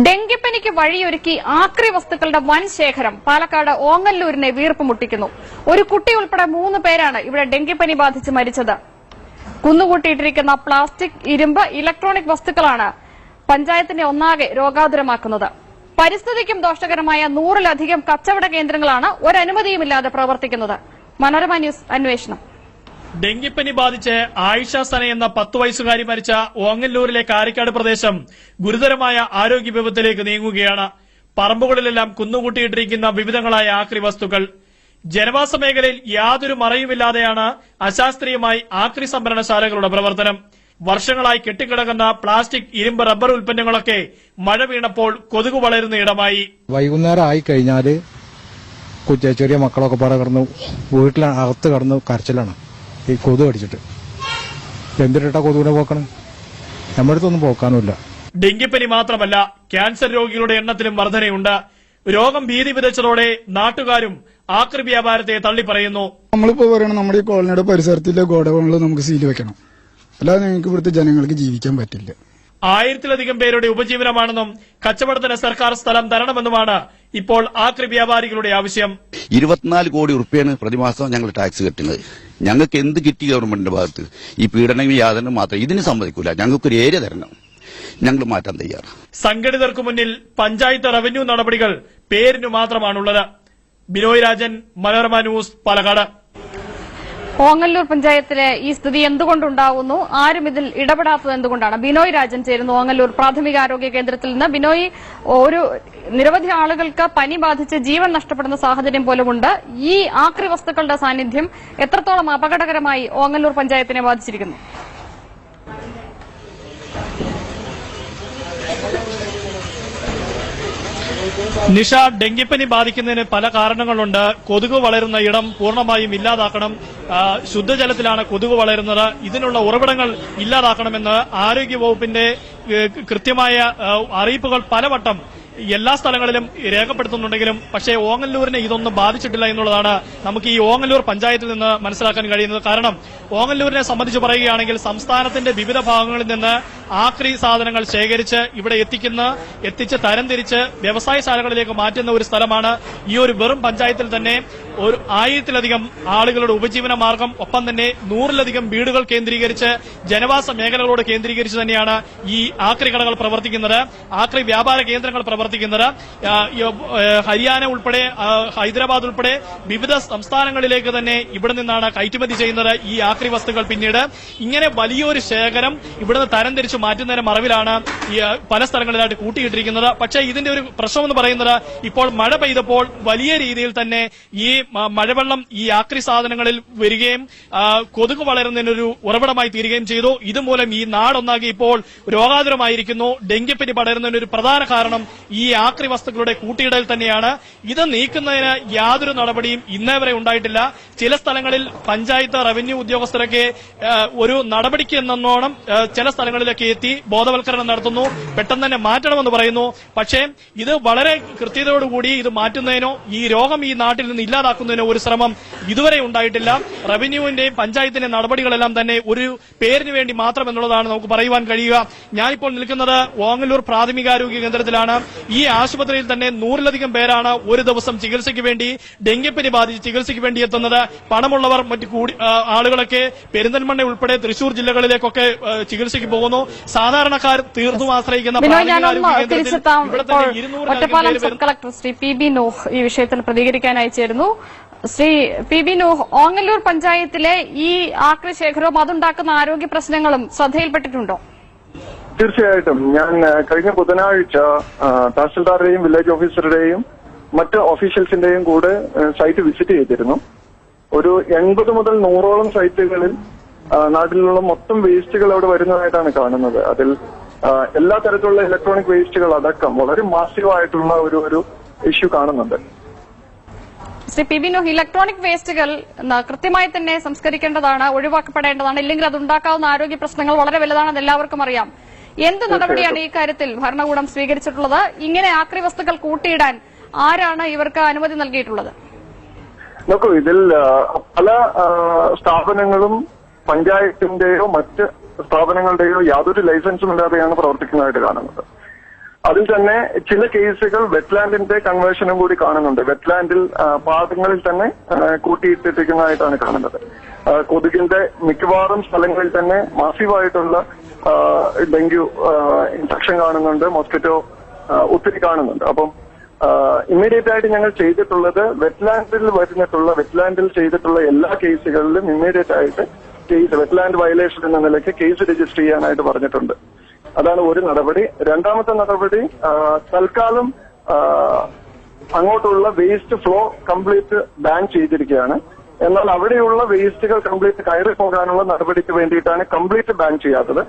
ഡെങ്കിപ്പനിക്ക് വഴിയൊരുക്കി ആക്രി വസ്തുക്കളുടെ വൻ ശേഖരം പാലക്കാട് ഓങ്ങല്ലൂരിനെ വീർപ്പ് മുട്ടിക്കുന്നു. ഒരു കുട്ടി ഉൾപ്പെടെ 3 പേരാണ് ഇവിടെ ഡെങ്കിപ്പനി ബാധിച്ച് മരിച്ചത്. കുന്നുകൂട്ടിയിട്ടിരിക്കുന്ന പ്ലാസ്റ്റിക്, ഇരുമ്പ്, ഇലക്ട്രോണിക് വസ്തുക്കളാണ് പഞ്ചായത്തിനെ ഒന്നാകെ രോഗാതുരമാക്കുന്നത്. പരിസ്ഥിതിക്കും ദോഷകരമായ 100-ലധികം കച്ചവട കേന്ദ്രങ്ങളാണ് ഒരനുമതിയുമില്ലാതെ പ്രവർത്തിക്കുന്നത്. മനോരമ ന്യൂസ് അന്വേഷണം. ഡെങ്കിപ്പനി ബാധിച്ച് ആയിഷ സന എന്ന 10 വയസ്സുകാരി മരിച്ച ഓങ്ങല്ലൂരിലെ കാരിക്കാട് പ്രദേശം ഗുരുതരമായ ആരോഗ്യ വിപത്തിലേക്ക് നീങ്ങുകയാണ്. പറമ്പുകളിലെല്ലാം കുന്നുകൂട്ടിയിട്ടിരിക്കുന്ന വിവിധങ്ങളായ ആക്രി വസ്തുക്കൾ. ജനവാസ മേഖലയിൽ യാതൊരു മറയുമില്ലാതെയാണ് അശാസ്ത്രീയമായി ആക്രി സംഭരണശാലകളുടെ പ്രവർത്തനം. വർഷങ്ങളായി കെട്ടിക്കിടക്കുന്ന പ്ലാസ്റ്റിക്, ഇരുമ്പ്, റബ്ബർ ഉൽപ്പന്നങ്ങളൊക്കെ മഴ വീണപ്പോൾ കൊതുക് വളരുന്ന ഇടമായി. വൈകുന്നേരം ആയി കഴിഞ്ഞാല് ചെറിയ മക്കളൊക്കെ പാടെ കിടന്നു വീട്ടിലകത്ത് കിടന്ന് കരച്ചിലാണ് ഈ കൊതു അടിച്ചിട്ട്. എന്തിട്ടാ കൊതുവിനെ പോക്കണം? നമ്മുടെ അടുത്തൊന്നും പോക്കാനുമില്ല. ഡെങ്കിപ്പനി മാത്രമല്ല, ക്യാൻസർ രോഗികളുടെ എണ്ണത്തിലും വർധനയുണ്ട്. രോഗം ഭീതി വിതച്ചതോടെ നാട്ടുകാരും ആക്രി വ്യാപാരത്തെ തള്ളിപ്പറയുന്നു. നമ്മളിപ്പോ പറയണം, നമ്മുടെ ഈ കോളനിയുടെ പരിസരത്തിലെ ഗോഡൌണിൽ നമുക്ക് സീൽ വെക്കണം, അല്ലാതെ ഞങ്ങൾക്ക് ഇവിടുത്തെ ജനങ്ങൾക്ക് ജീവിക്കാൻ പറ്റില്ല. 1000-ലധികം പേരുടെ ഉപജീവനമാണെന്നും കച്ചവടത്തിന് സർക്കാർ സ്ഥലം തരണമെന്നുമാണ് ഇപ്പോൾ ആക്രി വ്യാപാരികളുടെ ആവശ്യം. 24 കോടി റുപ്യാണ് പ്രതിമാസം ഞങ്ങൾ ടാക്സ് കെട്ടുന്നത്. ഞങ്ങൾക്ക് എന്ത് കിട്ടി ഗവൺമെന്റിന്റെ ഭാഗത്ത്? ഈ പീഡനം യാതൊന്നും മാത്രം ഇതിന് സമ്മതിക്കൂല. ഞങ്ങൾക്കൊരു ഏരിയ തരണം, ഞങ്ങൾ മാറ്റാൻ തയ്യാറാണ്. സംഘടിതർക്ക് മുന്നിൽ പഞ്ചായത്ത് റവന്യൂ നടപടികൾ പേരിനു മാത്രമാണുള്ളത്. ബിനോയ് രാജൻ, മനോരമ ന്യൂസ്, പാലക്കാട്. ഓങ്ങല്ലൂർ പഞ്ചായത്തിലെ ഈ സ്ഥിതി എന്തുകൊണ്ടുണ്ടാവുന്നു, ആരും ഇതിൽ ഇടപെടാത്തത് എന്തുകൊണ്ടാണ്? ബിനോയ് രാജൻ ചേരുന്നു ഓങ്ങല്ലൂർ പ്രാഥമികാരോഗ്യ കേന്ദ്രത്തിൽ നിന്ന്. ബിനോയ്, നിരവധി ആളുകൾക്ക് പനി ബാധിച്ച് ജീവൻ നഷ്ടപ്പെടുന്ന സാഹചര്യം പോലുമുണ്ട്. ഈ ആക്രി വസ്തുക്കളുടെ സാന്നിധ്യം എത്രത്തോളം അപകടകരമായി ഓങ്ങല്ലൂർ പഞ്ചായത്തിനെ ബാധിച്ചിരിക്കുന്നു? നിഷ, ഡെങ്കിപ്പനി ബാധിക്കുന്നതിന് പല കാരണങ്ങളുണ്ട്. കൊതുക് വളരുന്ന ഇടം പൂർണ്ണമായും ഇല്ലാതാക്കണം. ശുദ്ധജലത്തിലാണ് കൊതുക് വളരുന്നത്. ഇതിനുള്ള ഉറവിടങ്ങൾ ഇല്ലാതാക്കണമെന്ന് ആരോഗ്യവകുപ്പിന്റെ കൃത്യമായ അറിയിപ്പുകൾ പലവട്ടം എല്ലാ സ്ഥലങ്ങളിലും രേഖപ്പെടുത്തുന്നുണ്ടെങ്കിലും പക്ഷേ ഓങ്ങല്ലൂരിനെ ഇതൊന്നും ബാധിച്ചിട്ടില്ല എന്നുള്ളതാണ് നമുക്ക് ഈ ഓങ്ങല്ലൂർ പഞ്ചായത്തിൽ നിന്ന് മനസ്സിലാക്കാൻ കഴിയുന്നത്. കാരണം ഓങ്ങല്ലൂരിനെ സംബന്ധിച്ച് പറയുകയാണെങ്കിൽ സംസ്ഥാനത്തിന്റെ വിവിധ ഭാഗങ്ങളിൽ നിന്ന് ആക്രി സാധനങ്ങൾ ശേഖരിച്ച് ഇവിടെ എത്തിച്ച് തരംതിരിച്ച് വ്യവസായശാലകളിലേക്ക് മാറ്റുന്ന ഒരു സ്ഥലമാണ് ഈ ഒരു വെറും പഞ്ചായത്തിൽ തന്നെ. ഒരു 1000-ലധികം ആളുകളുടെ ഉപജീവന മാർഗം, ഒപ്പം തന്നെ 100-ലധികം വീടുകൾ കേന്ദ്രീകരിച്ച് ജനവാസ മേഖലകളോട് കേന്ദ്രീകരിച്ച് തന്നെയാണ് ഈ ആക്രി കടകൾ പ്രവർത്തിക്കുന്നത്, ആക്രി വ്യാപാര കേന്ദ്രങ്ങൾ പ്രവർത്തിക്കുന്നത്. ഹരിയാന ഉൾപ്പെടെ, ഹൈദരാബാദ് ഉൾപ്പെടെ വിവിധ സംസ്ഥാനങ്ങളിലേക്ക് തന്നെ ഇവിടെ നിന്നാണ് കയറ്റുമതി ചെയ്യുന്നത് ഈ ആക്രി വസ്തുക്കൾ. പിന്നീട് ഇങ്ങനെ വലിയൊരു ശേഖരം ഇവിടുന്ന് തരംതിരിച്ച് മാറ്റുന്നതിന് മറവിലാണ് ഈ പല സ്ഥലങ്ങളിലായിട്ട് കൂട്ടിയിട്ടിരിക്കുന്നത്. പക്ഷേ ഇതിന്റെ ഒരു പ്രശ്നമെന്ന് പറയുന്നത്, ഇപ്പോൾ മഴ പെയ്തപ്പോൾ വലിയ രീതിയിൽ തന്നെ ഈ മഴവെള്ളം ഈ ആക്രി സാധനങ്ങളിൽ വരികയും കൊതുക് വളരുന്നതിനൊരു ഉറവിടമായി തീരുകയും ചെയ്തു. ഇതുമൂലം ഈ നാടൊന്നാകെ ഇപ്പോൾ രോഗാതുരമായിരിക്കുന്നു. ഡെങ്കിപ്പനി പടരുന്നതിനൊരു പ്രധാന കാരണം ഈ ആക്രി വസ്തുക്കളുടെ കൂട്ടിയിടൽ തന്നെയാണ്. ഇത് നീക്കുന്നതിന് യാതൊരു നടപടിയും ഇന്നേ വരെ ഉണ്ടായിട്ടില്ല. ചില സ്ഥലങ്ങളിൽ പഞ്ചായത്ത് റവന്യൂ ഉദ്യോഗസ്ഥരൊക്കെ ഒരു നടപടിക്ക് എന്നോണം ചില സ്ഥലങ്ങളിലൊക്കെ എത്തി ബോധവൽക്കരണം നടത്തുന്നു, പെട്ടെന്ന് തന്നെ മാറ്റണമെന്ന് പറയുന്നു. പക്ഷേ ഇത് വളരെ കൃത്യതയോടുകൂടി ഇത് മാറ്റുന്നതിനോ ഈ രോഗം ഈ നാട്ടിൽ നിന്ന് ഇല്ലാതാക്കുന്നതിനോ ഒരു ശ്രമം ഇതുവരെ ഉണ്ടായിട്ടില്ല. റവന്യൂവിന്റെയും പഞ്ചായത്തിന്റെയും നടപടികളെല്ലാം തന്നെ ഒരു പേരിന് വേണ്ടി മാത്രം എന്നുള്ളതാണ് നമുക്ക് പറയുവാൻ കഴിയുക. ഞാനിപ്പോൾ നിൽക്കുന്നത് ഓങ്ങല്ലൂർ പ്രാഥമികാരോഗ്യ കേന്ദ്രത്തിലാണ്. ഈ ആശുപത്രിയിൽ തന്നെ 100-ലധികം പേരാണ് ഒരു ദിവസം ചികിത്സയ്ക്ക് വേണ്ടി, ഡെങ്കിപ്പനി ബാധിച്ച് ചികിത്സയ്ക്ക് വേണ്ടി എത്തുന്നത്. പണമുള്ളവർ മറ്റു ആളുകളൊക്കെ പെരിന്തൽമണ്ണ ഉൾപ്പെടെ തൃശൂർ ജില്ലകളിലേക്കൊക്കെ ചികിത്സയ്ക്ക് പോകുന്നു. സാധാരണക്കാർ തീർത്തും ആശ്രയിക്കുന്ന Ottapalam sub collector Shri P B Nooh ഈ വിഷയത്തിൽ പ്രതികരിക്കാനായി ചേരുന്നു. ശ്രീ പി ബി നൂഹ്, ഓങ്ങല്ലൂർ പഞ്ചായത്തിലെ ഈ ആക്രി ശേഖരവും അതുണ്ടാക്കുന്ന ആരോഗ്യ പ്രശ്നങ്ങളും ശ്രദ്ധയിൽപ്പെട്ടിട്ടുണ്ടോ? തീർച്ചയായിട്ടും. ഞാൻ കഴിഞ്ഞ ബുധനാഴ്ച തഹസിൽദാറുടെയും വില്ലേജ് ഓഫീസറുടെയും മറ്റ് ഓഫീഷ്യൽസിന്റെയും കൂടെ സൈറ്റ് വിസിറ്റ് ചെയ്തിരുന്നു. ഒരു 80 മുതൽ 100ഓളം സൈറ്റുകളിൽ നാട്ടിലുള്ള മൊത്തം വേസ്റ്റുകൾ അവിടെ വരുന്നതായിട്ടാണ് കാണുന്നത്. അതിൽ എല്ലാ തരത്തിലുള്ള ഇലക്ട്രോണിക് വേസ്റ്റുകൾ അടക്കം വളരെ മാസീവായിട്ടുള്ള ഒരു ഇഷ്യൂ കാണുന്നുണ്ട്. Shri P B Nooh, electronic വേസ്റ്റുകൾ കൃത്യമായി തന്നെ സംസ്കരിക്കേണ്ടതാണ്, ഒഴിവാക്കപ്പെടേണ്ടതാണ്. ഇല്ലെങ്കിൽ അതുണ്ടാക്കാവുന്ന ആരോഗ്യ പ്രശ്നങ്ങൾ വളരെ വലുതാണെന്ന് എല്ലാവർക്കും അറിയാം. എന്ത് നടപടിയാണ് ഈ കാര്യത്തിൽ ഭരണകൂടം സ്വീകരിച്ചിട്ടുള്ളത്? ഇങ്ങനെ ആക്രി വസ്തുക്കൾ കൂട്ടിയിടാൻ ആരാണ് ഇവർക്ക് അനുമതി നൽകിയിട്ടുള്ളത്? നോക്കൂ, ഇതിൽ പല സ്ഥാപനങ്ങളും പഞ്ചായത്തിന്റെയോ മറ്റ് സ്ഥാപനങ്ങളുടെയോ യാതൊരു ലൈസൻസും ഇല്ലാതെയാണ് പ്രവർത്തിക്കുന്നതായിട്ട് കാണുന്നത്. അതിൽ തന്നെ ചില കേസുകൾ വെറ്റ്ലാൻഡിന്റെ കൺവേർഷനും കൂടി കാണുന്നുണ്ട്. വെറ്റ്ലാൻഡിൽ പാടങ്ങളിൽ തന്നെ കൂട്ടിയിട്ടിരിക്കുന്നതായിട്ടാണ് കാണുന്നത്. കൊതുകിന്റെ മിക്കവാറും സ്ഥലങ്ങളിൽ തന്നെ മാസീവായിട്ടുള്ള ഡെങ്കു ഇൻഫെക്ഷൻ കാണുന്നുണ്ട്, മോസ്കിറ്റോ ഒത്തിരി കാണുന്നുണ്ട്. അപ്പം ഇമ്മീഡിയറ്റ് ആയിട്ട് ഞങ്ങൾ ചെയ്തിട്ടുള്ളത് വെറ്റ്ലാൻഡിൽ ചെയ്തിട്ടുള്ള എല്ലാ കേസുകളിലും ഇമ്മീഡിയറ്റ് ആയിട്ട് വെറ്റ്ലാൻഡ് വയലേഷൻ എന്ന നിലയ്ക്ക് കേസ് രജിസ്റ്റർ ചെയ്യാനായിട്ട് പറഞ്ഞിട്ടുണ്ട്. അതാണ് ഒരു നടപടി. രണ്ടാമത്തെ നടപടി, തൽക്കാലം അങ്ങോട്ടുള്ള വേസ്റ്റ് ഫ്ലോ കംപ്ലീറ്റ് ബാൻ ചെയ്തിരിക്കുകയാണ്. എന്നാൽ അവിടെയുള്ള വേസ്റ്റുകൾ കംപ്ലീറ്റ് കയറി പോകാനുള്ള നടപടിക്ക് വേണ്ടിയിട്ടാണ് കംപ്ലീറ്റ് ബാൻ ചെയ്യാത്തത്.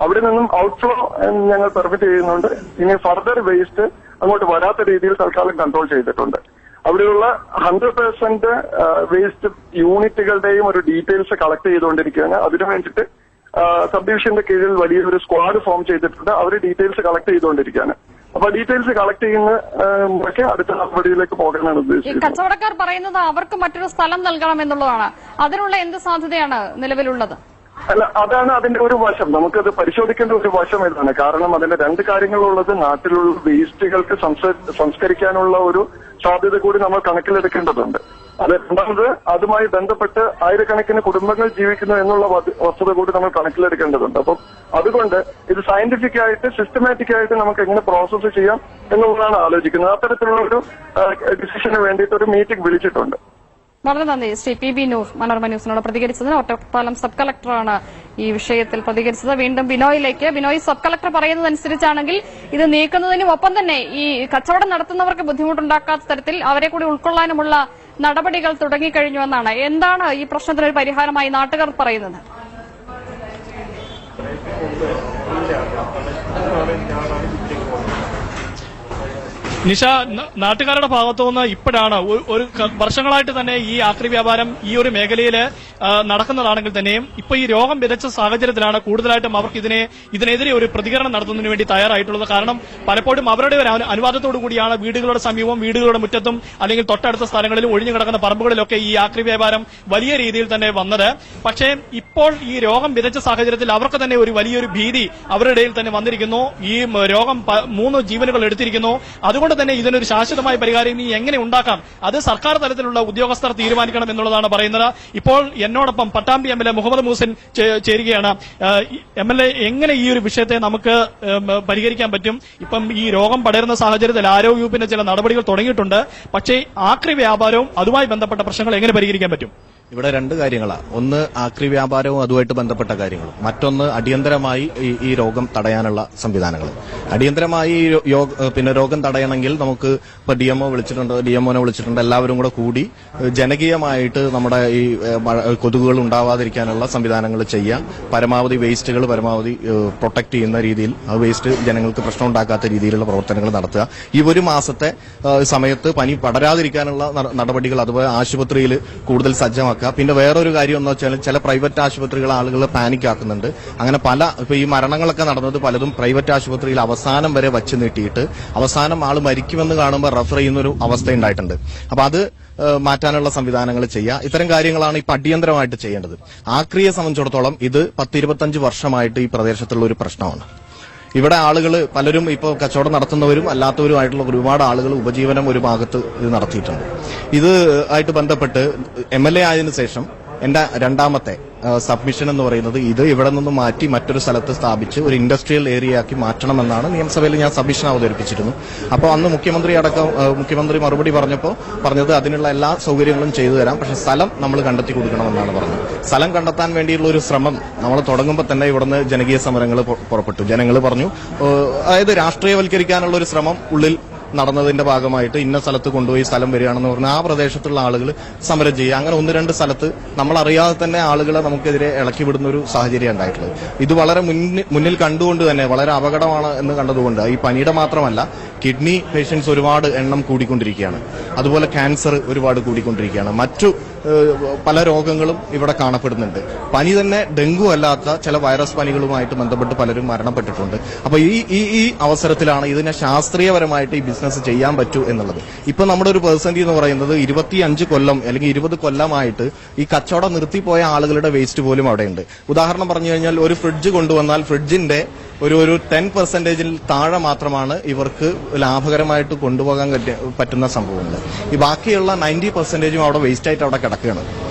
അവിടെ നിന്നും ഔട്ട്ഫ്ലോ ഞങ്ങൾ പെർമിറ്റ് ചെയ്യുന്നുണ്ട്. ഇനി ഫർദർ വേസ്റ്റ് അങ്ങോട്ട് വരാത്ത രീതിയിൽ തൽക്കാലം കൺട്രോൾ ചെയ്തിട്ടുണ്ട്. അവിടെയുള്ള 100% വേസ്റ്റ് യൂണിറ്റുകളുടെയും ഒരു ഡീറ്റെയിൽസ് കളക്ട് ചെയ്തുകൊണ്ടിരിക്കുകയാണ്. അതിനു വേണ്ടിയിട്ട് സബ് ഡിവിഷന്റെ കീഴിൽ വലിയൊരു സ്ക്വാഡ് ഫോം ചെയ്തിട്ടുണ്ട്. അവർ ഡീറ്റെയിൽസ് കളക്ട് ചെയ്തുകൊണ്ടിരിക്കുകയാണ്. അപ്പൊ ഡീറ്റെയിൽസ് കളക്ട് ചെയ്യുന്ന മുറയ്ക്ക് അടുത്ത നടപടിയിലേക്ക് പോകാനാണ് ഉദ്ദേശിച്ചത്. കച്ചവടക്കാർ പറയുന്നത് അവർക്ക് മറ്റൊരു സ്ഥലം നൽകണം എന്നുള്ളതാണ്. അതിനുള്ള എന്ത് സാധ്യതയാണ് നിലവിലുള്ളത്? അല്ല, അതാണ് അതിന്റെ ഒരു വശം. നമുക്കത് പരിശോധിക്കേണ്ട ഒരു വശം ഇതാണ്. കാരണം അതിന്റെ രണ്ട് കാര്യങ്ങളുള്ളത്. നാട്ടിലുള്ള വേസ്റ്റുകൾക്ക് സംസ്കരിക്കാനുള്ള ഒരു സാധ്യത കൂടി നമ്മൾ കണക്കിലെടുക്കേണ്ടതുണ്ട്. അത് രണ്ടാമത്, അതുമായി ബന്ധപ്പെട്ട് ആയിരക്കണക്കിന് കുടുംബങ്ങൾ ജീവിക്കുന്നു എന്നുള്ള വസ്തുത കൂടി നമ്മൾ കണക്കിലെടുക്കേണ്ടതുണ്ട്. അപ്പം അതുകൊണ്ട് ഇത് സയന്റിഫിക് ആയിട്ട് സിസ്റ്റമാറ്റിക് ആയിട്ട് നമുക്ക് എങ്ങനെ പ്രോസസ്സ് ചെയ്യാം എന്നുള്ളതാണ് ആലോചിക്കുന്നത്. അത്തരത്തിലുള്ള ഒരു ഡിസിഷന് വേണ്ടിയിട്ട് ഒരു മീറ്റിംഗ് വിളിച്ചിട്ടുണ്ട്. വളരെ നന്ദി ശ്രീ PB നൂർ മനോരമ ന്യൂസിനോട് പ്രതികരിച്ചതിന്. ഒറ്റപ്പാലം സബ് കളക്ടറാണ് ഈ വിഷയത്തിൽ പ്രതികരിച്ചത്. വീണ്ടും ബിനോയിലേക്ക്. ബിനോയ്, സബ് കളക്ടർ പറയുന്നതനുസരിച്ചാണെങ്കിൽ ഇത് നീക്കുന്നതിനും ഒപ്പം തന്നെ ഈ കച്ചവടം നടത്തുന്നവർക്ക് ബുദ്ധിമുട്ടുണ്ടാക്കാത്ത തരത്തിൽ അവരെ കൂടി ഉൾക്കൊള്ളാനുമുള്ള നടപടികൾ തുടങ്ങിക്കഴിഞ്ഞുവെന്നാണ്. എന്താണ് ഈ പ്രശ്നത്തിനൊരു പരിഹാരമായി നാട്ടുകാർ പറയുന്നത്? നിഷ, നാട്ടുകാരുടെ ഭാഗത്തുനിന്ന് ഇപ്പോഴാണ് ഒരു വർഷങ്ങളായിട്ട് തന്നെ ഈ ആക്രി വ്യാപാരം ഈ ഒരു മേഖലയിൽ നടക്കുന്നതാണെങ്കിൽ തന്നെയും ഇപ്പൊ ഈ രോഗം വിതച്ച സാഹചര്യത്തിലാണ് കൂടുതലായിട്ടും അവർക്ക് ഇതിനെതിരെ ഒരു പ്രതികരണം നടത്തുന്നതിന് വേണ്ടി തയ്യാറായിട്ടുള്ളത്. കാരണം പലപ്പോഴും അവരുടെ ഒരു അനുവാദത്തോടു കൂടിയാണ് വീടുകളുടെ സമീപം, വീടുകളുടെ മുറ്റത്തും അല്ലെങ്കിൽ തൊട്ടടുത്ത സ്ഥലങ്ങളിലും ഒഴിഞ്ഞു കിടക്കുന്ന പറമ്പുകളിലൊക്കെ ഈ ആക്രി വ്യാപാരം വലിയ രീതിയിൽ തന്നെ വന്നത്. പക്ഷേ ഇപ്പോൾ ഈ രോഗം വിതച്ച സാഹചര്യത്തിൽ അവർക്ക് തന്നെ ഒരു വലിയൊരു ഭീതി അവരുടെ ഇടയിൽ തന്നെ വന്നിരിക്കുന്നു. ഈ രോഗം 3 ജീവനുകൾ എടുത്തിരിക്കുന്നു. അതുകൊണ്ട് തന്നെ ഇതിനൊരു ശാശ്വതമായ പരിഹാരം ഇനി എങ്ങനെ ഉണ്ടാക്കാം, അത് സർക്കാർ തലത്തിലുള്ള ഉദ്യോഗസ്ഥർ തീരുമാനിക്കണം എന്നുള്ളതാണ് പറയുന്നത്. ഇപ്പോൾ എന്നോടൊപ്പം പട്ടാമ്പി MLA മുഹമ്മദ് മൂസിൻ ചേരുകയാണ്. MLA, എങ്ങനെ ഈ ഒരു വിഷയത്തെ നമുക്ക് പരിഹരിക്കാൻ പറ്റും? ഇപ്പം ഈ രോഗം പടരുന്ന സാഹചര്യത്തിൽ ആരോഗ്യവകുപ്പിന്റെ ചില നടപടികൾ തുടങ്ങിയിട്ടുണ്ട്. പക്ഷേ ആക്രി വ്യാപാരവും അതുമായി ബന്ധപ്പെട്ട പ്രശ്നങ്ങൾ എങ്ങനെ പരിഹരിക്കാൻ പറ്റും? ഇവിടെ 2 കാര്യങ്ങളാണ്. ഒന്ന് ആക്രി വ്യാപാരവും അതുമായിട്ട് ബന്ധപ്പെട്ട കാര്യങ്ങളും, മറ്റൊന്ന് അടിയന്തരമായി ഈ രോഗം തടയാനുള്ള സംവിധാനങ്ങൾ. അടിയന്തരമായി രോഗം തടയണമെങ്കിൽ നമുക്ക് ഇപ്പൊ DMOനെ വിളിച്ചിട്ടുണ്ട്. എല്ലാവരും കൂടി ജനകീയമായിട്ട് നമ്മുടെ ഈ കൊതുകുകൾ ഉണ്ടാവാതിരിക്കാനുള്ള സംവിധാനങ്ങൾ ചെയ്യാം. പരമാവധി വേസ്റ്റുകൾ പരമാവധി പ്രൊട്ടക്ട് ചെയ്യുന്ന രീതിയിൽ ആ വേസ്റ്റ് ജനങ്ങൾക്ക് പ്രശ്നം ഉണ്ടാക്കാത്ത രീതിയിലുള്ള പ്രവർത്തനങ്ങൾ നടത്തുക. ഈ ഒരു മാസത്തെ സമയത്ത് പനി പടരാതിരിക്കാനുള്ള നടപടികൾ, അതുപോലെ ആശുപത്രിയിൽ കൂടുതൽ സജ്ജമാക്കുക. പിന്നെ വേറൊരു കാര്യം എന്ന് വെച്ചാൽ ചില പ്രൈവറ്റ് ആശുപത്രികൾ ആളുകളെ പാനിക് ആക്കുന്നുണ്ട്. അങ്ങനെ ഇപ്പൊ ഈ മരണങ്ങളൊക്കെ നടന്നത് പലതും പ്രൈവറ്റ് ആശുപത്രിയിൽ അവസാനം വരെ വച്ച് നീട്ടിയിട്ട് അവസാനം ആൾ മരിക്കുമെന്ന് കാണുമ്പോൾ റെഫർ ചെയ്യുന്നൊരു അവസ്ഥ ഉണ്ടായിട്ടുണ്ട്. അപ്പൊ അത് മാറ്റാനുള്ള സംവിധാനങ്ങൾ ചെയ്യുക. ഇത്തരം കാര്യങ്ങളാണ് ഇപ്പൊ അടിയന്തരമായിട്ട് ചെയ്യേണ്ടത്. ആക്രിയെ സംബന്ധിച്ചിടത്തോളം ഇത് 10-25 വർഷമായിട്ട് ഈ പ്രദേശത്തുള്ള ഒരു പ്രശ്നമാണ്. ഇവിടെ ആളുകൾ പലരും ഇപ്പോൾ കച്ചവടം നടത്തുന്നവരും അല്ലാത്തവരുമായിട്ടുള്ള ഒരുപാട് ആളുകൾ ഉപജീവനം ഒരു ഭാഗത്ത് ഇത് നടത്തിയിട്ടുണ്ട്. ഇത് ആയിട്ട് ബന്ധപ്പെട്ട് MLA ആയതിനു ശേഷം എന്റെ രണ്ടാമത്തെ സബ്മിഷൻ എന്ന് പറയുന്നത് ഇത് ഇവിടെ നിന്ന് മാറ്റി മറ്റൊരു സ്ഥലത്ത് സ്ഥാപിച്ച് ഒരു ഇൻഡസ്ട്രിയൽ ഏരിയ ആക്കി മാറ്റണമെന്നാണ് നിയമസഭയിൽ ഞാൻ സബ്മിഷൻ അവതരിപ്പിച്ചിരുന്നു. അപ്പോൾ അന്ന് മുഖ്യമന്ത്രി മറുപടി പറഞ്ഞത് അതിനുള്ള എല്ലാ സൗകര്യങ്ങളും ചെയ്തു തരാം, പക്ഷെ സ്ഥലം നമ്മൾ കണ്ടെത്തി കൊടുക്കണമെന്നാണ് പറഞ്ഞത്. സ്ഥലം കണ്ടെത്താൻ വേണ്ടിയുള്ള ഒരു ശ്രമം നമ്മൾ തുടങ്ങുമ്പോൾ തന്നെ ഇവിടുന്ന് ജനകീയ സമരങ്ങൾ പുറപ്പെട്ടു. ജനങ്ങൾ പറഞ്ഞു, അതായത് രാഷ്ട്രീയവൽക്കരിക്കാനുള്ള ഒരു ശ്രമം ഉള്ളിൽ നടന്നതിന്റെ ഭാഗമായിട്ട് ഇന്ന സ്ഥലത്ത് കൊണ്ടുപോയി സ്ഥലം വരികയാണെന്ന് പറഞ്ഞാൽ ആ പ്രദേശത്തുള്ള ആളുകൾ സമരം ചെയ്യുക. അങ്ങനെ 1-2 സ്ഥലത്ത് നമ്മളറിയാതെ തന്നെ ആളുകളെ നമുക്കെതിരെ ഇളക്കി വിടുന്ന ഒരു സാഹചര്യം ഉണ്ടായിട്ടുള്ളത്. ഇത് വളരെ മുന്നിൽ കണ്ടുകൊണ്ട് തന്നെ വളരെ അപകടമാണ് എന്ന് കണ്ടതുകൊണ്ട് ഈ പനിയുടെ മാത്രമല്ല കിഡ്നി പേഷ്യൻസ് ഒരുപാട് എണ്ണം കൂടിക്കൊണ്ടിരിക്കുകയാണ്. അതുപോലെ ക്യാൻസർ ഒരുപാട് കൂടിക്കൊണ്ടിരിക്കുകയാണ്. മറ്റു പല രോഗങ്ങളും ഇവിടെ കാണപ്പെടുന്നുണ്ട്. പനി തന്നെ ഡെങ്കു അല്ലാത്ത ചില വൈറസ് പനികളുമായിട്ട് ബന്ധപ്പെട്ട് പലരും മരണപ്പെട്ടിട്ടുണ്ട്. അപ്പൊ ഈ അവസരത്തിലാണ് ഇതിനെ ശാസ്ത്രീയപരമായിട്ട് ഈ ബിസിനസ് ചെയ്യാൻ പറ്റൂ എന്നുള്ളത്. ഇപ്പൊ നമ്മുടെ ഒരു പെർസെന്റേജ് എന്ന് പറയുന്നത് 25 കൊല്ലം അല്ലെങ്കിൽ 20 കൊല്ലമായിട്ട് ഈ കച്ചവടം നിർത്തിപ്പോയ ആളുകളുടെ വേസ്റ്റ് പോലും അവിടെയുണ്ട്. ഉദാഹരണം പറഞ്ഞു കഴിഞ്ഞാൽ ഒരു ഫ്രിഡ്ജ് കൊണ്ടുവന്നാൽ ഫ്രിഡ്ജിന്റെ ഒരു 10% താഴെ മാത്രമാണ് ഇവർക്ക് ലാഭകരമായിട്ട് കൊണ്ടുപോകാൻ പറ്റുന്ന സംഭവങ്ങൾ. ഈ ബാക്കിയുള്ള 90% അവിടെ വേസ്റ്റ് ആയിട്ട് അവിടെ കിടക്കുകയാണ്.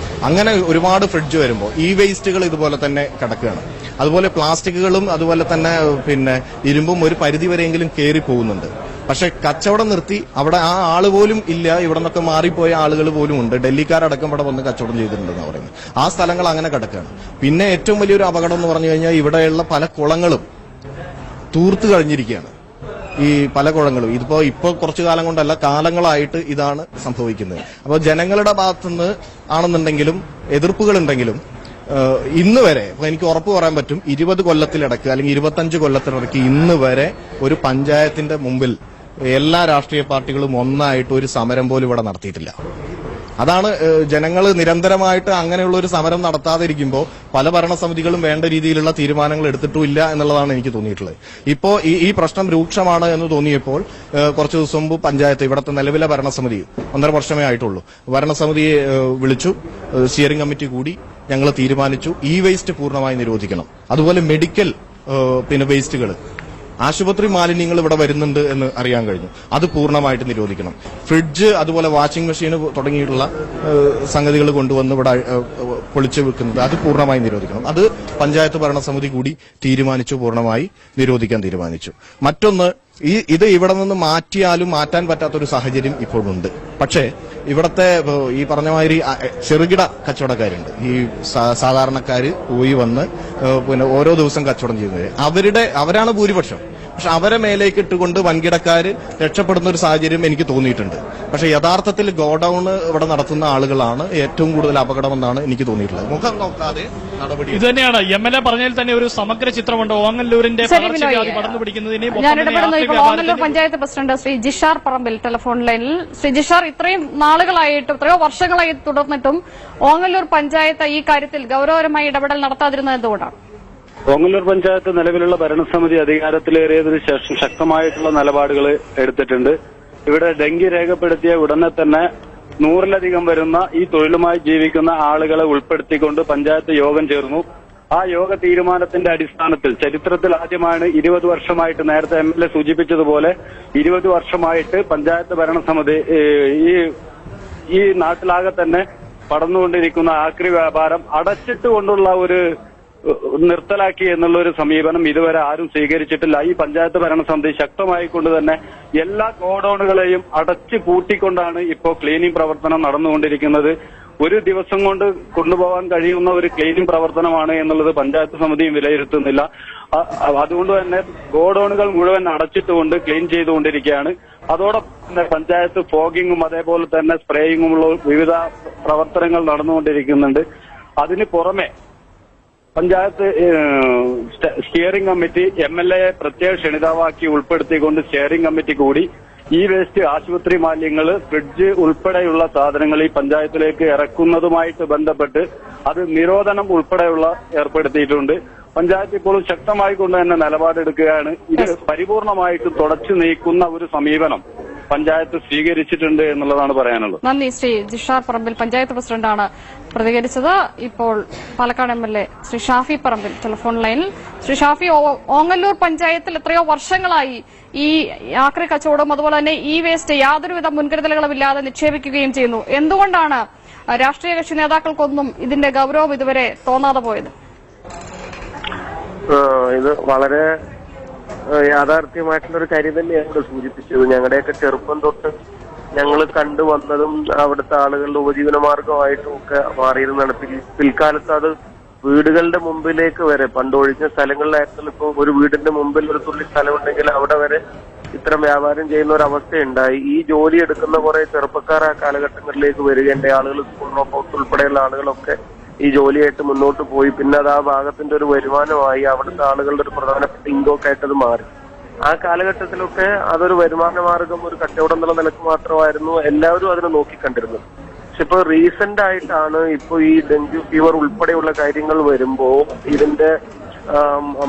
അങ്ങനെ ഒരുപാട് ഫ്രിഡ്ജ് വരുമ്പോൾ ഈ വേസ്റ്റുകൾ ഇതുപോലെ തന്നെ കിടക്കുകയാണ്. അതുപോലെ പ്ലാസ്റ്റിക്കുകളും അതുപോലെ തന്നെ പിന്നെ ഇരുമ്പും ഒരു പരിധിവരെയെങ്കിലും കയറി പോകുന്നുണ്ട്. പക്ഷെ കച്ചവടം നിർത്തി അവിടെ ആ ആള് പോലും ഇല്ല. ഇവിടെ നിന്നൊക്കെ മാറിപ്പോയ ആളുകൾ പോലും ഉണ്ട്. ഡൽഹിക്കാരടക്കം ഇവിടെ വന്ന് കച്ചവടം ചെയ്തിട്ടുണ്ടെന്ന് പറയുന്നത്. ആ സ്ഥലങ്ങൾ അങ്ങനെ കിടക്കുകയാണ്. പിന്നെ ഏറ്റവും വലിയൊരു അപകടം എന്ന് പറഞ്ഞു കഴിഞ്ഞാൽ ഇവിടെയുള്ള പല കുളങ്ങളും തൂർത്ത് കഴിഞ്ഞിരിക്കുകയാണ്. ഈ പല കുളങ്ങളും ഇപ്പോ കുറച്ചു കാലം കൊണ്ടല്ല, കാലങ്ങളായിട്ട് ഇതാണ് സംഭവിക്കുന്നത്. അപ്പോൾ ജനങ്ങളുടെ ഭാഗത്തുനിന്ന് ആണെന്നുണ്ടെങ്കിലും എതിർപ്പുകളുണ്ടെങ്കിലും ഇന്ന് വരെ എനിക്ക് ഉറപ്പ് പറയാൻ പറ്റും, 20 കൊല്ലത്തിലിടക്ക് അല്ലെങ്കിൽ 25 കൊല്ലത്തിലിടക്ക് ഇന്ന് വരെ ഒരു പഞ്ചായത്തിന്റെ മുമ്പിൽ എല്ലാ രാഷ്ട്രീയ പാർട്ടികളും ഒന്നായിട്ട് ഒരു സമരം പോലും ഇവിടെ നടത്തിയിട്ടില്ല. അതാണ് ജനങ്ങൾ നിരന്തരമായിട്ട് അങ്ങനെയുള്ള ഒരു സമരം നടത്താതിരിക്കുമ്പോൾ പല ഭരണസമിതികളും വേണ്ട രീതിയിലുള്ള തീരുമാനങ്ങൾ എടുത്തിട്ടുമില്ല എന്നുള്ളതാണ് എനിക്ക് തോന്നിയിട്ടുള്ളത്. ഇപ്പോ ഈ പ്രശ്നം രൂക്ഷമാണ് എന്ന് തോന്നിയപ്പോൾ കുറച്ചു ദിവസം മുമ്പ് പഞ്ചായത്ത്, ഇവിടുത്തെ നിലവിലെ ഭരണസമിതി 1.5 വർഷമേ ആയിട്ടുള്ളൂ, ഭരണസമിതിയെ വിളിച്ചു, സ്റ്റിയറിംഗ് കമ്മിറ്റി കൂടി, ഞങ്ങൾ തീരുമാനിച്ചു ഈ വേസ്റ്റ് പൂർണ്ണമായി നിരോധിക്കണം. അതുപോലെ മെഡിക്കൽ വേസ്റ്റുകൾ, ആശുപത്രി മാലിന്യങ്ങൾ ഇവിടെ വരുന്നുണ്ട് എന്ന് അറിയാൻ കഴിഞ്ഞു, അത് പൂർണ്ണമായിട്ട് നിരോധിക്കണം. ഫ്രിഡ്ജ്, അതുപോലെ വാഷിംഗ് മെഷീൻ തുടങ്ങിയിട്ടുള്ള സംഗതികൾ കൊണ്ടുവന്ന് ഇവിടെ പൊളിച്ചു വെക്കുന്നത്, അത് പൂർണ്ണമായി നിരോധിക്കണം. അത് പഞ്ചായത്ത് ഭരണസമിതി കൂടി തീരുമാനിച്ചു, പൂർണ്ണമായി നിരോധിക്കാൻ തീരുമാനിച്ചു. മറ്റൊന്ന്, ഇത് ഇവിടെ നിന്ന് മാറ്റിയാലും മാറ്റാൻ പറ്റാത്തൊരു സാഹചര്യം ഇപ്പോഴുണ്ട്. പക്ഷേ ഇവിടത്തെ ഈ പറഞ്ഞ മാതിരി ചെറുകിട കച്ചവടക്കാരുണ്ട്, ഈ സാധാരണക്കാര് പോയി വന്ന് ഓരോ ദിവസം കച്ചവടം ചെയ്യുന്നത്, അവരാണ് ഭൂരിപക്ഷം. പക്ഷെ അവരെ മേലേക്ക് ഇട്ടുകൊണ്ട് വൻകിടക്കാര് രക്ഷപ്പെടുന്ന ഒരു സാഹചര്യം എനിക്ക് തോന്നിയിട്ടുണ്ട്. പക്ഷെ യഥാർത്ഥത്തിൽ ഗോഡൌൺ ഇവിടെ നടത്തുന്ന ആളുകളാണ് ഏറ്റവും കൂടുതൽ അപകടമെന്നാണ് എനിക്ക് തോന്നിയിട്ടുള്ളത്. മുഖം നോക്കാതെ നടപടി. ഇത് തന്നെയാണ് MLA പറഞ്ഞതിൽ തന്നെ ഒരു സമഗ്ര ചിത്രമുണ്ട് ഓങ്ങല്ലൂരിന്റെ പകർച്ചവ്യാധി പടർന്നു പിടിക്കുന്നതിനെ. ഓങ്ങല്ലൂർ പഞ്ചായത്ത് പ്രസിഡന്റ് ശ്രീ ജിഷാർ പറമ്പിൽ ടെലിഫോൺ ലൈനിൽ. ശ്രീ ജിഷാർ, ഇത്രയും നാളുകളായിട്ടും എത്രയോ വർഷങ്ങളായി തുടർന്നിട്ടും ഓങ്ങല്ലൂർ പഞ്ചായത്ത് ഈ കാര്യത്തിൽ ഗൌരവകരമായി ഇടപെടൽ നടത്താതിരുന്നത് എന്തുകൊണ്ടാണ്? ഓങ്ങല്ലൂർ പഞ്ചായത്ത് നിലവിലുള്ള ഭരണസമിതി അധികാരത്തിലേറിയതിനു ശേഷം ശക്തമായിട്ടുള്ള നിലപാടുകൾ എടുത്തിട്ടുണ്ട്. ഇവിടെ ഡെങ്കി രേഖപ്പെടുത്തിയ ഉടനെ തന്നെ 100-ലധികം വരുന്ന ഈ തൊഴിലുമായി ജീവിക്കുന്ന ആളുകളെ ഉൾപ്പെടുത്തിക്കൊണ്ട് പഞ്ചായത്ത് യോഗം ചേർന്നു. ആ യോഗ തീരുമാനത്തിന്റെ അടിസ്ഥാനത്തിൽ ചരിത്രത്തിൽ ആദ്യമാണ് 20 വർഷമായിട്ട്, നേരത്തെ MLA സൂചിപ്പിച്ചതുപോലെ 20 വർഷമായിട്ട് പഞ്ചായത്ത് ഭരണസമിതി ഈ നാട്ടിലാകെ തന്നെ പടർന്നുകൊണ്ടിരിക്കുന്ന ആക്രി വ്യാപാരം അടച്ചിട്ടുകൊണ്ടുള്ള ഒരു നിർത്തലാക്കി എന്നുള്ള ഒരു സമീപനം ഇതുവരെ ആരും സ്വീകരിച്ചിട്ടില്ല. ഈ പഞ്ചായത്ത് ഭരണസമിതി ശക്തമായിക്കൊണ്ട് തന്നെ എല്ലാ ഗോഡൌണുകളെയും അടച്ചു പൂട്ടിക്കൊണ്ടാണ് ഇപ്പോൾ ക്ലീനിംഗ് പ്രവർത്തനം നടന്നുകൊണ്ടിരിക്കുന്നത്. ഒരു ദിവസം കൊണ്ട് കൊണ്ടുപോകാൻ കഴിയുന്ന ഒരു ക്ലീനിംഗ് പ്രവർത്തനമാണ് എന്നുള്ളത് പഞ്ചായത്ത് സമിതിയും വിലയിരുത്തുന്നില്ല. അതുകൊണ്ട് തന്നെ ഗോഡൌണുകൾ മുഴുവൻ അടച്ചിട്ടുകൊണ്ട് ക്ലീൻ ചെയ്തുകൊണ്ടിരിക്കുകയാണ്. അതോടൊപ്പം തന്നെ പഞ്ചായത്ത് ഫോഗിങ്ങും അതേപോലെ തന്നെ സ്പ്രേയിങ്ങുമുള്ള വിവിധ പ്രവർത്തനങ്ങൾ നടന്നുകൊണ്ടിരിക്കുന്നുണ്ട്. അതിന് പുറമെ പഞ്ചായത്ത് സ്റ്റിയറിംഗ് കമ്മിറ്റി MLA പ്രത്യേക ക്ഷണിതാവാക്കി ഉൾപ്പെടുത്തിക്കൊണ്ട് സ്റ്റിയറിംഗ് കമ്മിറ്റി കൂടി ഈ വേസ്റ്റ്, ആശുപത്രി മാലിന്യങ്ങൾ, ഫ്രിഡ്ജ് ഉൾപ്പെടെയുള്ള സാധനങ്ങൾ ഈ പഞ്ചായത്തിലേക്ക് ഇറക്കുന്നതുമായിട്ട് ബന്ധപ്പെട്ട് അത് നിരോധനം ഉൾപ്പെടെയുള്ള ഏർപ്പെടുത്തിയിട്ടുണ്ട്. പഞ്ചായത്ത് ഇപ്പോഴും ശക്തമായി കൊണ്ട് തന്നെ നിലപാടെടുക്കുകയാണ്. ഇത് പരിപൂർണമായിട്ട് തുടച്ചു നീക്കുന്ന ഒരു സമീപനം പഞ്ചായത്ത് സ്വീകരിച്ചിട്ടുണ്ട് എന്നുള്ളതാണ് പറയാനുള്ളത്. നന്ദി. ശ്രീ ജിഷാർ പറമ്പിൽ, പഞ്ചായത്ത് പ്രസിഡന്റാണ് പ്രതികരിച്ചത്. ഇപ്പോൾ പാലക്കാട് MLA ശ്രീ ഷാഫി പറമ്പിൽ ടെലിഫോൺ ലൈനിൽ. ശ്രീ ഷാഫി, ഓങ്ങല്ലൂർ പഞ്ചായത്തിൽ എത്രയോ വർഷങ്ങളായി ഈ ആക്രി കച്ചവടം അതുപോലെ തന്നെ ഈ വേസ്റ്റ് യാതൊരുവിധ മുൻകരുതലുകളുമില്ലാതെ നിക്ഷേപിക്കുകയും ചെയ്യുന്നു. എന്തുകൊണ്ടാണ് രാഷ്ട്രീയ കക്ഷി നേതാക്കൾക്കൊന്നും ഇതിന്റെ ഗൌരവം ഇതുവരെ തോന്നാതെ പോയത്? ഇത് വളരെ യാഥാർത്ഥ്യമായിട്ടുള്ള ഒരു കാര്യം തന്നെയാണ് സൂചിപ്പിച്ചത്. ഞങ്ങളുടെയൊക്കെ ചെറുപ്പം തൊട്ട് ഞങ്ങൾ കണ്ടുവന്നതും അവിടുത്തെ ആളുകളുടെ ഉപജീവനമാർഗമായിട്ടും ഒക്കെ മാറിയിരുന്നാണ്. പിൽക്കാലത്ത് അത് വീടുകളുടെ മുമ്പിലേക്ക് വരെ, പണ്ട് ഒഴിഞ്ഞ സ്ഥലങ്ങളിലായിരുന്നു ഇപ്പൊ ഒരു വീടിന്റെ മുമ്പിൽ ഒരു തുള്ളി സ്ഥലമുണ്ടെങ്കിൽ അവിടെ വരെ ഇത്തരം വ്യാപാരം ചെയ്യുന്ന ഒരു അവസ്ഥയുണ്ടായി. ഈ ജോലി എടുക്കുന്ന കുറെ ചെറുപ്പക്കാർ ആ കാലഘട്ടങ്ങളിലേക്ക് വരികയുണ്ട്. ആളുകൾ സ്കൂൾ ഡ്രോപ്പ് ഔട്ട് ഉൾപ്പെടെയുള്ള ആളുകളൊക്കെ ഈ ജോലിയായിട്ട് മുന്നോട്ട് പോയി. പിന്നെ അത് ആ ഭാഗത്തിന്റെ ഒരു വരുമാനമായി, അവിടുത്തെ ആളുകളുടെ ഒരു പ്രധാനപ്പെട്ട ഇൻകമൊക്കെ ആയിട്ട് അത് മാറി. ആ കാലഘട്ടത്തിലൊക്കെ അതൊരു വരുമാന മാർഗം, ഒരു കച്ചവടം എന്നുള്ള നിലക്ക് മാത്രമായിരുന്നു എല്ലാവരും അതിനെ നോക്കിക്കണ്ടിരുന്നത്. പക്ഷെ ഇപ്പൊ റീസെന്റ് ആയിട്ടാണ് ഇപ്പൊ ഈ ഡെങ്കു ഫീവർ ഉൾപ്പെടെയുള്ള കാര്യങ്ങൾ വരുമ്പോ ഇതിന്റെ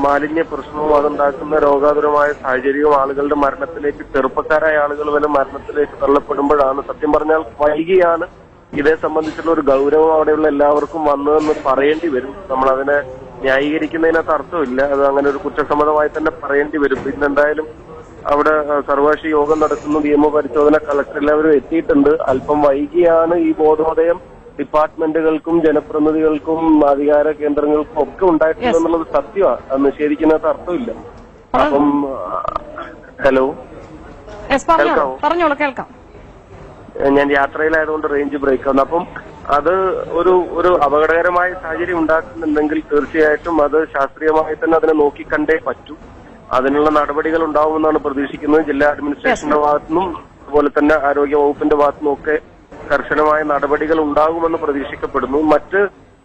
മാലിന്യ പ്രശ്നവും അതുണ്ടാക്കുന്ന രോഗാതുരമായ സാഹചര്യവും ആളുകളുടെ മരണത്തിലേക്ക്, ചെറുപ്പക്കാരായ ആളുകൾ വരെ മരണത്തിലേക്ക് തള്ളപ്പെടുമ്പോഴാണ് സത്യം പറഞ്ഞാൽ വൈകിയാണ് ഇതേ സംബന്ധിച്ചുള്ള ഒരു ഗൗരവം അവിടെയുള്ള എല്ലാവർക്കും വന്നതെന്ന് പറയേണ്ടി വരും. നമ്മളതിനെ ന്യായീകരിക്കുന്നതിനകത്ത് അർത്ഥമില്ല. അത് അങ്ങനെ ഒരു കുറ്റസമ്മതമായി തന്നെ പറയേണ്ടി വരും. പിന്നെന്തായാലും അവിടെ സർവകക്ഷി യോഗം നടക്കുന്നു, നിയമപരിശോധന കളക്ടർ എല്ലാവരും എത്തിയിട്ടുണ്ട്. അല്പം വൈകിയാണ് ഈ ബോധോദയം ഡിപ്പാർട്ട്മെന്റുകൾക്കും ജനപ്രതിനിധികൾക്കും അധികാര കേന്ദ്രങ്ങൾക്കും ഒക്കെ ഉണ്ടായിട്ടുണ്ടെന്നുള്ളത് സത്യമാണ്. അത് നിഷേധിക്കുന്നതിനകത്ത് അർത്ഥമില്ല. അപ്പം ഹലോ, പറഞ്ഞോളൂ, കേൾക്കാം. ഞാൻ യാത്രയിലായതുകൊണ്ട് റേഞ്ച് ബ്രേക്ക് ആണ്. അപ്പം അത് ഒരു അപകടകരമായ സാഹചര്യം ഉണ്ടാക്കുന്നുണ്ടെങ്കിൽ തീർച്ചയായിട്ടും അത് ശാസ്ത്രീയമായി തന്നെ അതിനെ നോക്കിക്കണ്ടേ പറ്റൂ. അതിനുള്ള നടപടികൾ ഉണ്ടാവുമെന്നാണ് പ്രതീക്ഷിക്കുന്നത്. ജില്ലാ അഡ്മിനിസ്ട്രേഷന്റെ ഭാഗത്തുനിന്നും അതുപോലെ തന്നെ ആരോഗ്യ വകുപ്പിന്റെ ഭാഗത്തുനിന്നും ഒക്കെ കർശനമായ നടപടികൾ ഉണ്ടാകുമെന്ന് പ്രതീക്ഷിക്കപ്പെടുന്നു.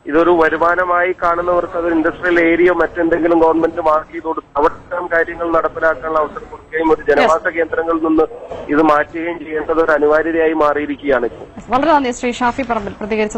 ഇതൊരു വരുമാനമായി കാണുന്നവർക്ക് അത് ഇൻഡസ്ട്രിയൽ ഏരിയ മറ്റെന്തെങ്കിലും ഗവൺമെന്റ് മാർക്ക് ചെയ്ത് കൊടുത്ത് അവിടെ കാര്യങ്ങൾ നടപ്പിലാക്കാനുള്ള അവസരം കൊടുക്കുകയും ഒരു ജനവാസ കേന്ദ്രങ്ങളിൽ നിന്ന് ഇത് മാറ്റുകയും ചെയ്യേണ്ടത് ഒരു അനിവാര്യതയായി മാറിയിരിക്കുകയാണ് ഇപ്പോൾ. വളരെ നന്ദി ശ്രീ ഷാഫി പറമ്പിൽ പ്രതികരിച്ചത്.